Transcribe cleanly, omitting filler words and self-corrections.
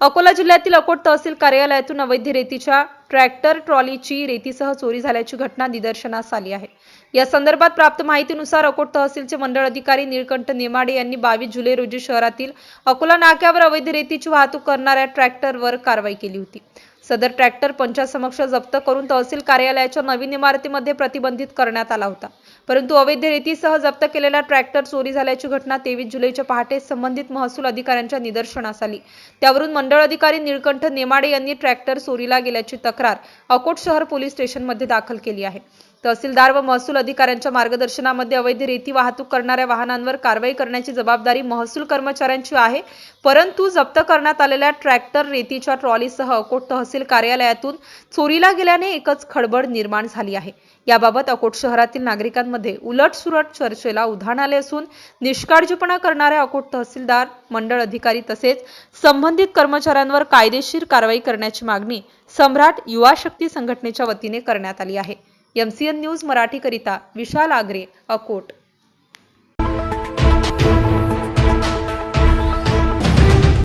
अकोला जिल्ह्यातील अकोट तहसील कार्यालयातून अवैध रेतीच्या ट्रॅक्टर ट्रॉलीची रेतीसह चोरी झाल्याची घटना निदर्शनास आली आहे। या संदर्भात प्राप्त माहितीनुसार अकोट तहसीलचे मंडळ अधिकारी निळकंठ नेमाडे यांनी 22 जुलै रोजी शहरातील अकोला नाक्यावर अवैध रेतीची वाहतूक करणाऱ्या ट्रॅक्टरवर कारवाई केली होती। सदर ट्रॅक्टर पंचासमक्ष जप्त करून तहसील कार्यालयाच्या नवीन इमारतीमध्ये प्रतिबंधित करण्यात आला होता। परंतु अवैध रेतीसह जप्त केलेला ट्रॅक्टर चोरी झाल्याची घटना 23 जुलैच्या पहाटे संबंधित महसूल अधिकाऱ्यांच्या निदर्शनास आली। त्यावरून मंडळ अधिकारी निळकंठ नेमाडे यांनी ट्रॅक्टर चोरीला गेल्याची तक्रार अकोट शहर पोलीस स्टेशनमध्ये दाखल केली आहे। तहसीलदार व महसूल अधिकाऱ्यांच्या मार्गदर्शनामध्ये अवैध रेती वाहतूक करणाऱ्या वाहनांवर कारवाई करण्याची जबाबदारी महसूल कर्मचाऱ्यांची आहे। परंतु जप्त करण्यात आलेल्या ट्रॅक्टर रेतीच्या ट्रॉलीसह अकोट तहसील कार्यालयातून चोरीला गेल्याने एकच खळबळ निर्माण झाली आहे। याबाबत अकोट शहरातील नागरिकांमध्ये उलटसुलट चर्चेला उधाण आले असून निष्काळजीपणा करणाऱ्या अकोट तहसीलदार, मंडळ अधिकारी तसेच संबंधित कर्मचाऱ्यांवर कायदेशीर कारवाई करण्याची मागणी सम्राट युवा शक्ती संघटनेच्या वतीने करण्यात आली आहे। MCN न्यूज मराठी करिता विशाल आगरे, अकोट।